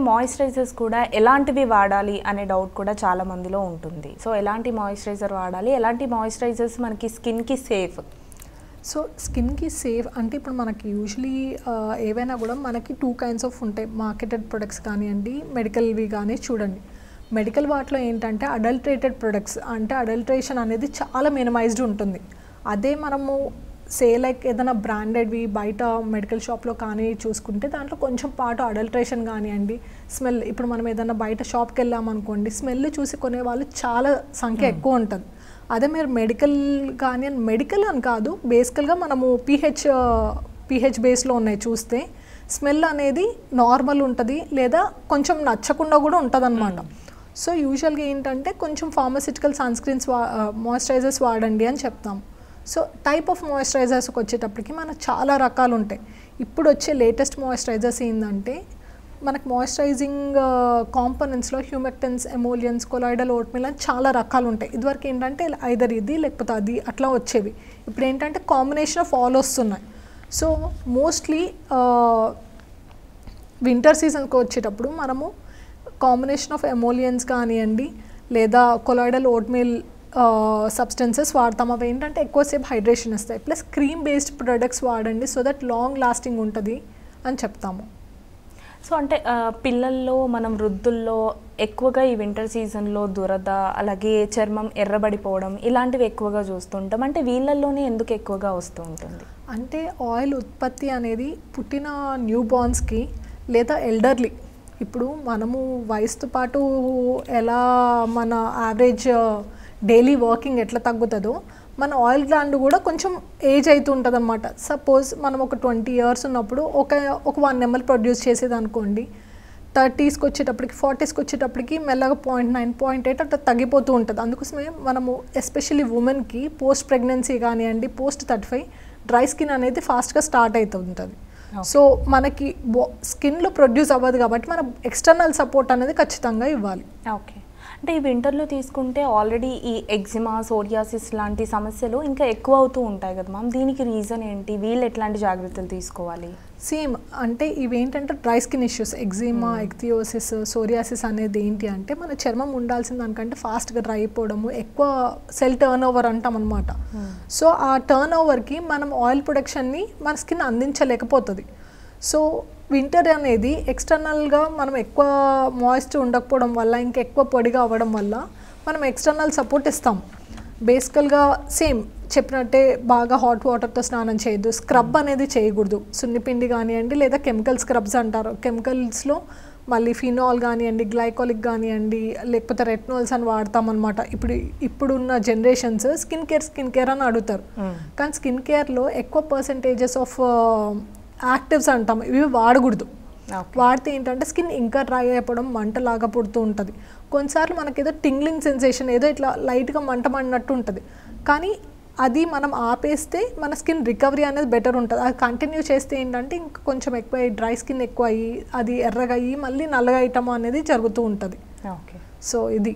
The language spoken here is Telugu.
మాయిశ్చరైజర్స్ కూడా ఎలాంటివి వాడాలి అనే డౌట్ కూడా చాలా మందిలో ఉంటుంది. సో ఎలాంటి మాయిశ్చరైజర్ వాడాలి, ఎలాంటి మాయిశ్చరైజర్స్ మనకి స్కిన్కి సేఫ్? సో స్కిన్కి సేఫ్ అంటే ఇప్పుడు మనకి యూజువలీ ఏవైనా కూడా మనకి 2 kinds ఆఫ్ ఉంటాయి. మార్కెటెడ్ ప్రొడక్ట్స్ కానివ్వండి, మెడికల్వి కానీ చూడండి. మెడికల్ వాటిలో ఏంటంటే అడల్ట్రేటెడ్ ప్రొడక్ట్స్ అంటే అడల్ట్రేషన్ అనేది చాలా మినిమైజ్డ్ ఉంటుంది. అదే మనము లైక్ ఏదైనా బ్రాండెడ్వి బయట మెడికల్ షాప్లో కానీ చూసుకుంటే దాంట్లో కొంచెం పాటు అడల్ట్రేషన్ కానివ్వండి, స్మెల్. ఇప్పుడు మనం ఏదైనా బయట షాప్కి వెళ్ళామనుకోండి, స్మెల్ చూసి కొనే వాళ్ళు చాలా సంఖ్య ఎక్కువ ఉంటుంది. అదే మీరు మెడికల్ కానీ, మెడికల్ అని కాదు, బేసికల్గా మనము పీహెచ్ బేస్లో ఉన్నాయి చూస్తే స్మెల్ అనేది నార్మల్ ఉంటుంది, లేదా కొంచెం నచ్చకుండా కూడా ఉంటుంది అనమాట. సో యూజువల్గా ఏంటంటే కొంచెం ఫార్మసిటికల్ సన్స్క్రీన్స్ మాయిశ్చరైజర్స్ వాడండి అని చెప్తాం. సో టైప్ ఆఫ్ మాయిశ్చరైజర్స్కి వచ్చేటప్పటికి మనకు చాలా రకాలు ఉంటాయి. ఇప్పుడు వచ్చే లేటెస్ట్ మాయిశ్చరైజర్స్ ఏంటంటే మనకు మాయిశ్చరైజింగ్ కాంపోనెంట్స్లో హ్యూమెక్టెన్స్, ఎమోలియన్స్, కొలాయిడల్ ఓట్మీల్ అని చాలా రకాలు ఉంటాయి. ఇదివరకు ఏంటంటే ఐదర్ ఇది లేకపోతే అది అట్లా వచ్చేవి. ఇప్పుడు ఏంటంటే కాంబినేషన్ ఆఫ్ ఆల్ వస్తున్నాయి. సో మోస్ట్లీ వింటర్ సీజన్కి వచ్చేటప్పుడు మనము కాంబినేషన్ ఆఫ్ ఎమోలియన్స్ కానివ్వండి లేదా కొలాయిడల్ ఓట్మీల్ సబ్స్టెన్సెస్ వాడతాం. అవి ఏంటంటే ఎక్కువసేపు హైడ్రేషన్ ఇస్తాయి. ప్లస్ క్రీమ్ బేస్డ్ ప్రొడక్ట్స్ వాడండి సో దట్ లాంగ్ లాస్టింగ్ ఉంటుంది అని చెప్తాము. సో అంటే పిల్లల్లో, మనం వృద్ధుల్లో ఎక్కువగా ఈ వింటర్ సీజన్లో దురద, అలాగే చర్మం ఎర్రబడిపోవడం ఇలాంటివి ఎక్కువగా చూస్తుంటాం. అంటే వీళ్ళల్లోనే ఎందుకు ఎక్కువగా వస్తూ ఉంటుంది? అంటే ఆయిల్ ఉత్పత్తి అనేది పుట్టిన న్యూ బార్న్స్కి లేదా ఎల్డర్లీ, ఇప్పుడు మనము వయసుతో పాటు ఎలా మన యావరేజ్ డైలీ వర్కింగ్ ఎట్లా తగ్గుతుందో మన ఆయిల్ గ్లాండ్ కూడా కొంచెం ఏజ్ అవుతూ ఉంటుంది అనమాట. సపోజ్ మనం ఒక 20 years ఉన్నప్పుడు ఒక 1 ml ప్రొడ్యూస్ చేసేది అనుకోండి, 30sకి వచ్చేటప్పటికి 40sకి వచ్చేటప్పటికి మెల్లగా 0.9, 0.8 అట్లా తగ్గిపోతూ ఉంటుంది. అందుకోసమే మనము ఎస్పెషల్లీ ఉమెన్కి పోస్ట్ ప్రెగ్నెన్సీ కానివ్వండి, పోస్ట్ 35 డ్రై స్కిన్ అనేది ఫాస్ట్గా స్టార్ట్ అవుతూ ఉంటుంది. సో మనకి స్కిన్లో ప్రొడ్యూస్ అవ్వదు కాబట్టి మనం ఎక్స్టర్నల్ సపోర్ట్ అనేది ఖచ్చితంగా ఇవ్వాలి. ఓకే. అంటే ఈ వింటర్లో తీసుకుంటే ఆల్రెడీ ఈ ఎగ్జిమా, సోరియాసిస్ లాంటి సమస్యలు ఇంకా ఎక్కువ అవుతూ ఉంటాయి కదా మ్యామ్, దీనికి రీజన్ ఏంటి? వీళ్ళు ఎట్లాంటి జాగ్రత్తలు తీసుకోవాలి? సేమ్ అంటే ఇవేంటంటే dry skin issues, eczema, ichthyosis, psoriasis అనేది ఏంటి అంటే మన చర్మం ఉండాల్సిన దానికంటే ఫాస్ట్గా డ్రై అయిపోవడము, ఎక్కువ సెల్ టర్న్ ఓవర్ అంటాం అనమాట. సో ఆ టర్న్ ఓవర్కి మనం ఆయిల్ ప్రొడక్షన్ని మన స్కిన్ అందించలేకపోతుంది. సో వింటర్ అనేది ఎక్స్టర్నల్గా మనం ఎక్కువ మాయిశ్చర్ ఉండకపోవడం వల్ల, ఇంకా ఎక్కువ పొడిగా అవ్వడం వల్ల మనం ఎక్స్టర్నల్ సపోర్ట్ ఇస్తాం. బేసికల్గా సేమ్ చెప్పినట్టే బాగా హాట్ వాటర్తో స్నానం చేయొద్దు, స్క్రబ్ అనేది చేయకూడదు. సున్నిపిండి కానివ్వండి లేదా కెమికల్ స్క్రబ్స్ అంటారు. కెమికల్స్లో మళ్ళీ ఫినాల్ కానివ్వండి, గ్లైకాలిక్ కానివ్వండి, లేకపోతే రెట్నాల్స్ అని వాడతామన్నమాట. ఇప్పుడున్న జనరేషన్స్ స్కిన్ కేర్ అని అడుగుతారు. కానీ స్కిన్ కేర్లో ఎక్కువ పర్సెంటేజెస్ ఆఫ్ యాక్టివ్స్ అంటాం, ఇవి వాడకూడదు. వాడితే ఏంటంటే స్కిన్ ఇంకా డ్రై అయిపోవడం, మంటలాగా పుడుతూ ఉంటుంది. కొన్నిసార్లు మనకి ఏదో టింగ్లింగ్ సెన్సేషన్, ఏదో ఇట్లా లైట్గా మంట మండినట్టు ఉంటుంది. కానీ అది మనం ఆపేస్తే మన స్కిన్ రికవరీ అనేది బెటర్ ఉంటుంది. అది కంటిన్యూ చేస్తే ఏంటంటే ఇంకా కొంచెం ఎక్కువ డ్రై స్కిన్ ఎక్కువ అయ్యి అది ఎర్రగా అయ్యి మళ్ళీ నల్లగా అయ్యటం అనేది జరుగుతూ ఉంటుంది. ఓకే. సో ఇది